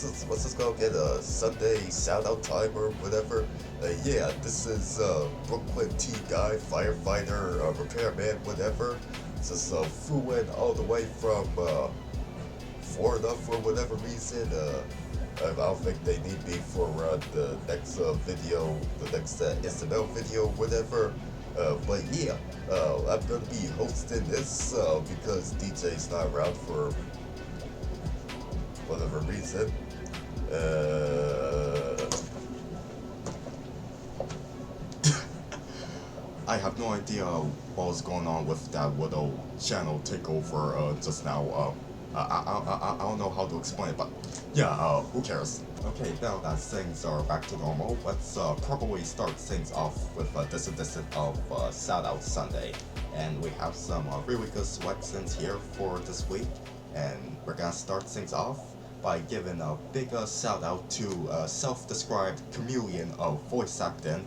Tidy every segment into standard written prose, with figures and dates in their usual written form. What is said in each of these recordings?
let's just go get a Sunday shout out time or whatever. Yeah, this is Brooklyn Tea guy, firefighter, repairman, whatever. Just flew in all the way from Florida for whatever reason. I don't think they need me for the next video, the next SML video, whatever. But yeah, I'm gonna be hosting this because DJ's not around for whatever reason. I have no idea what was going on with that little channel takeover just now. I don't know how to explain it, but yeah, who cares? Okay, now that things are back to normal, let's probably start things off with this edition of Shout-Out Sunday. And we have some really good selections here for this week. And we're gonna start things off by giving a big shout out to self-described chameleon of voice acting,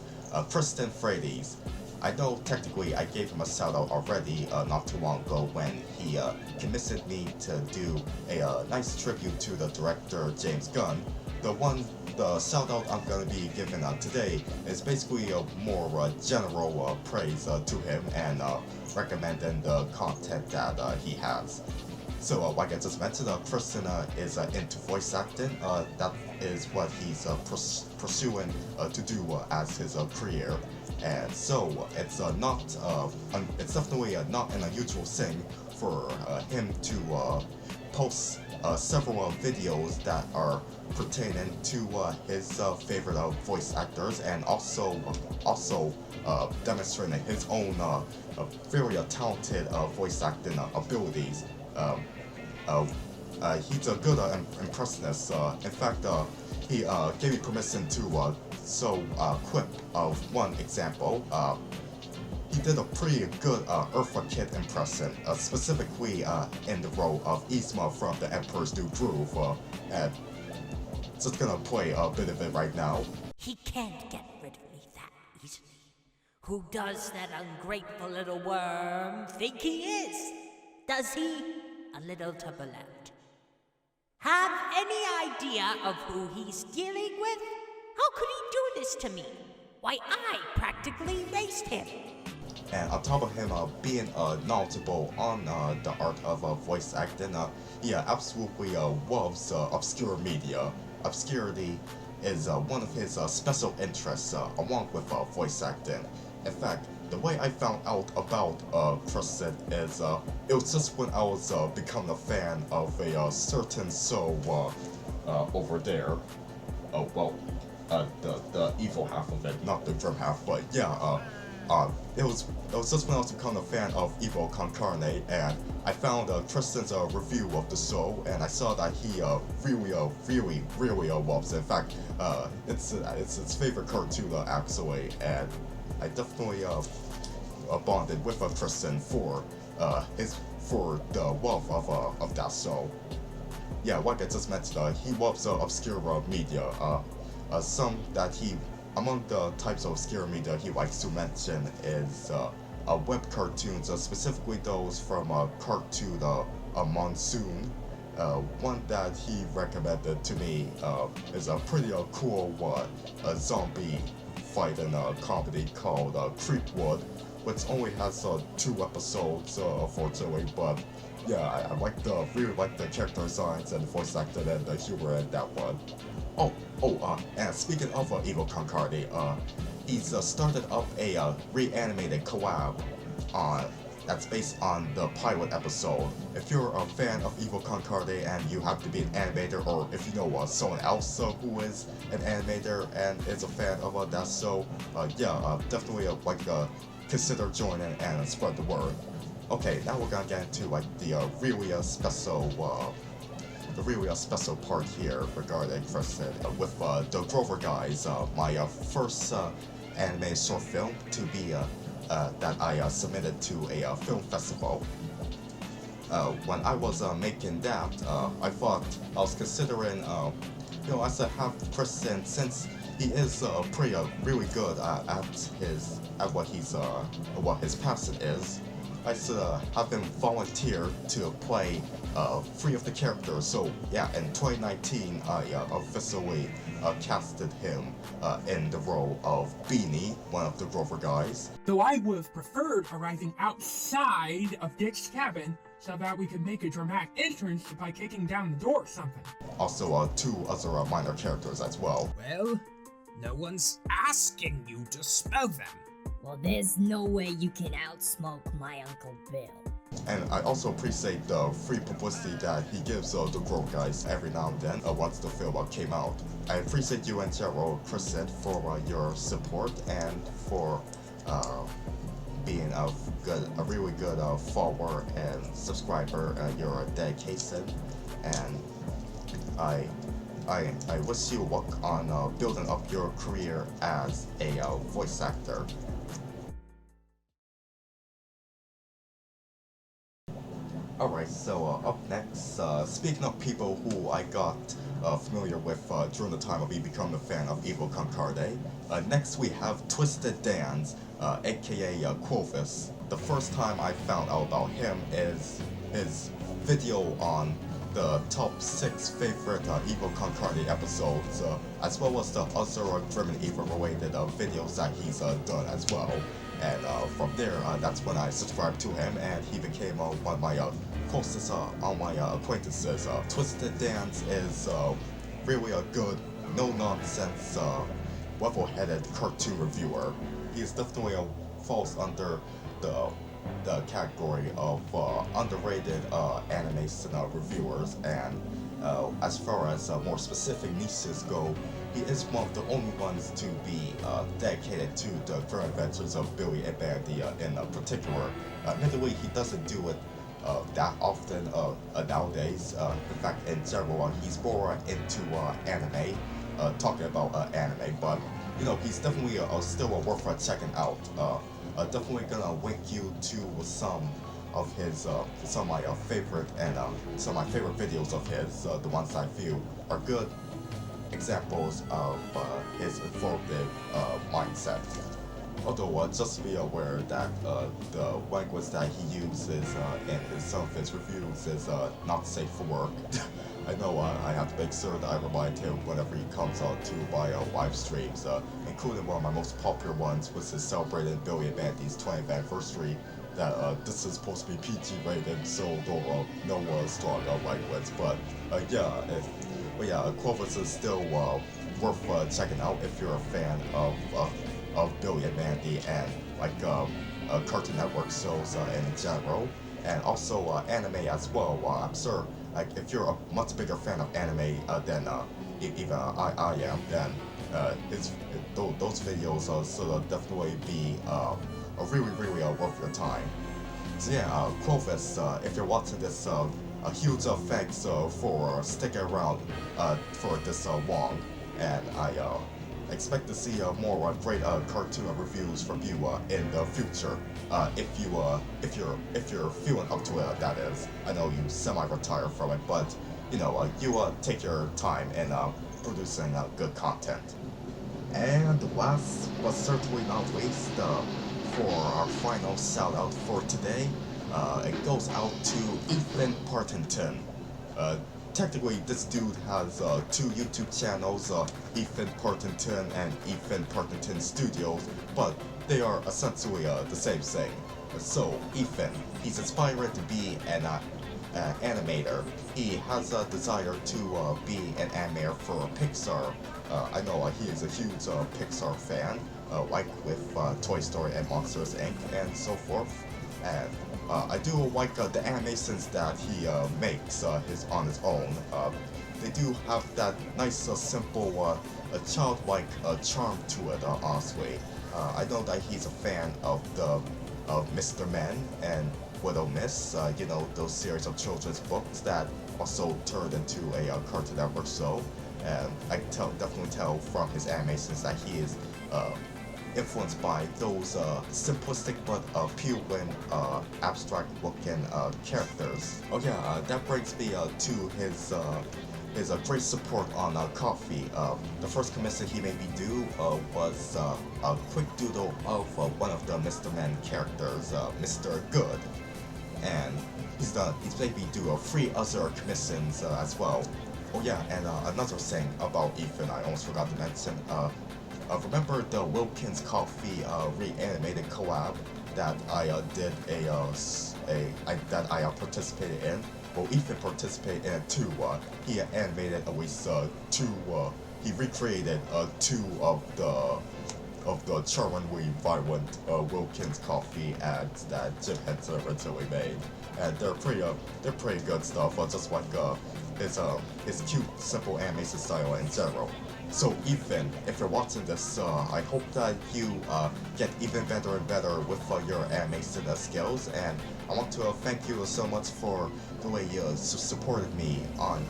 Kristen Frades. I know technically I gave him a shout out already not too long ago when he commissioned me to do a nice tribute to the director James Gunn. The shout out I'm gonna be giving today is basically a more general praise to him and recommending the content that he has. So like I just mentioned, Kristen is into voice acting. That is what he's pursuing to do as his career. And so it's it's definitely not an unusual thing for him to post several videos that are pertaining to his favorite voice actors, and also demonstrating his own very talented voice acting abilities. He's a good impressionist. In fact, he gave me permission to show a clip of one example. He did a pretty good Eartha Kitt impression, specifically in the role of Yzma from The Emperor's New Groove. And just gonna play a bit of it right now. He can't get rid of me that easily. Who does that ungrateful little worm think he is? Does he? A little turbulent. Have any idea of who he's dealing with? How could he do this to me? Why, I practically raised him. And on top of him being knowledgeable on the art of voice acting, he absolutely loves obscure media. Obscurity is one of his special interests, along with voice acting. In fact, the way I found out about Kristen is it was just when I was becoming a fan of a certain show over there. The evil half of it, not the drum half, but yeah. It was just when I was becoming a fan of Evil Concarne, and I found Tristan's review of the show, and I saw that he really loves it. In fact, it's his favorite cartoon actually, and I definitely bonded with Tristan for the love of that show. Yeah, like I just mentioned, he loves obscure media. Some that among the types of obscure media he likes to mention is web cartoons, specifically those from Cartoon Monsoon. One that he recommended to me is a pretty cool zombie fighting comedy called Creepwood, which only has 2 episodes, unfortunately, but yeah, I really like the character designs and the voice acting and the humor in that one. And speaking of Evil Concarne, he's started up a reanimated collab that's based on the pilot episode. If you're a fan of Evil Concarne and you happen to be an animator, or if you know someone else who is an animator and is a fan of that show, definitely consider joining and spread the word. Okay, now we're gonna get into the really special part here regarding Kristen with the Grover Guys, my first anime short film to be that I submitted to a film festival. When I was making that, I was considering, as I have Kristen, since he is really good at what his passion is. have been volunteered to play 3 of the characters. So yeah, in 2019, I officially casted him in the role of Beanie, one of the Rover guys. Though I would have preferred arriving outside of Dick's cabin so that we could make a dramatic entrance by kicking down the door or something. Also 2 other minor characters as well. Well, no one's asking you to spell them. Well, there's no way you can outsmoke my Uncle Bill. And I also appreciate the free publicity that he gives the Grove guys every now and then once the film came out. I appreciate you and Gerald Chrisette for your support and for being a really good follower and subscriber. Your dedication, and I wish you luck on building up your career as a voice actor. Alright, so up next, speaking of people who I got familiar with during the time of me becoming a fan of Evil Concarde, next we have Twisted Dan's, a.k.a. Clovis. The first time I found out about him is his video on the top 6 favorite Evil Concarde episodes, as well as the other Grim and Evil related videos that he's done as well. And from there, that's when I subscribed to him, and he became one of my closest online acquaintances. Twisted Dance is really a good, no-nonsense, level-headed cartoon reviewer. He's definitely falls under the category of underrated animation reviewers, and as far as more specific niches go, he is one of the only ones to be dedicated to the Grim Adventures of Billy and Mandy in particular. Admittedly, he doesn't do it that often nowadays. In fact, in general, he's more into anime, talking about anime, but you know, he's definitely still worth checking out. Definitely gonna link you to some of his some of my favorite and some of my favorite videos of his, the ones I feel are good examples of his informative mindset. Although just be aware that the language that he uses in some of his reviews is not safe for work. I know I have to make sure that I remind him whenever he comes on to my live streams, including one of my most popular ones, which is celebrating Billy and Mandy's 20th anniversary, that this is supposed to be PG rated, so no strong language. But yeah, Corvus is still worth checking out if you're a fan of Billy and Mandy and like Cartoon Network shows in general, and also anime as well. I'm sure like if you're a much bigger fan of anime than even I am, then those videos sort of definitely be really worth your time. So yeah, Clovis, if you're watching this, a huge thanks for sticking around for this long, and I expect to see more great cartoon reviews from you in the future. If you're feeling up to it, that is. I know you semi-retire from it, but you know, you take your time in producing good content. And last but certainly not least, for our final shout out for today, it goes out to Ethan Partington. Technically, this dude has 2 YouTube channels, Ethan Partington and Ethan Partington Studios, but they are essentially the same thing. So, Ethan, he's inspired to be an animator. He has a desire to be an animator for Pixar. I know he is a huge Pixar fan, like with Toy Story and Monsters Inc. and so forth. And I do like the animations that he makes on his own. They do have that nice, simple, childlike charm to it, honestly. I know that he's a fan of Mr. Men and Widow Miss, you know, those series of children's books that also turned into a Cartoon Network show. And I can definitely tell from his animations that he is influenced by those simplistic but appealing, abstract-looking characters. Oh yeah, that brings me to his his great support on coffee. The first commission he made me do was a quick doodle of one of the Mr. Man characters, Mr. Good, and he's made me do 3 other commissions as well. Oh yeah, and another thing about Ethan, I almost forgot to mention. Remember the Wilkins Coffee reanimated collab that I did that I participated in? Well, Ethan participated in it too. He animated at least 2. He recreated 2 of the charmingly violent Wilkins Coffee ads that Jim had originally made, and they're pretty good stuff. Just like his cute, simple animation style in general. So Ethan, if you're watching this, I hope that you get even better and better with your animation skills, and I want to thank you so much for the way you supported me on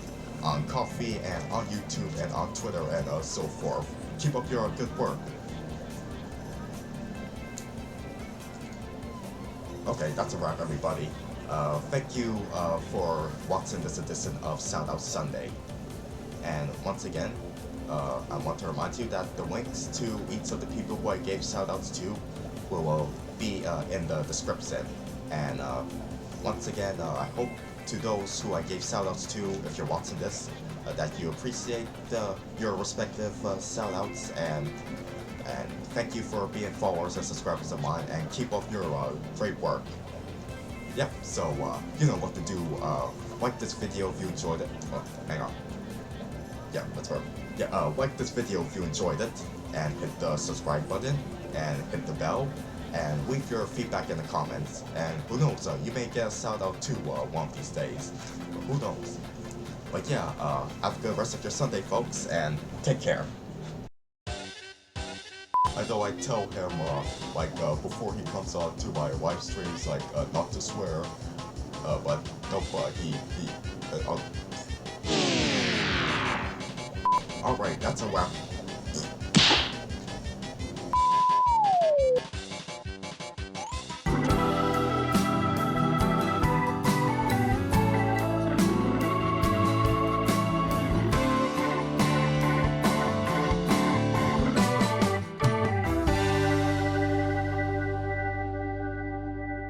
Coffee and on YouTube and on Twitter and so forth. Keep up your good work. Okay, that's a wrap, everybody. Thank you for watching this edition of Shout-Outs Sunday. And once again, I want to remind you that the links to each of the people who I gave shout-outs to will be in the description. And once again, I hope to those who I gave shout-outs to, if you're watching this, that you appreciate your respective shout-outs, and thank you for being followers and subscribers of mine, and keep up your great work. Yep, so you know what to do. Like this video if you enjoyed it. Oh, hang on. Yeah, that's right. Yeah, like this video if you enjoyed it, and hit the subscribe button, and hit the bell, and leave your feedback in the comments. And who knows, you may get a shout out too one of these days. Who knows? But yeah, have a good rest of your Sunday, folks, and take care. Although I tell him, before he comes on to my live streams, not to swear, but nope, Alright, that's a wrap.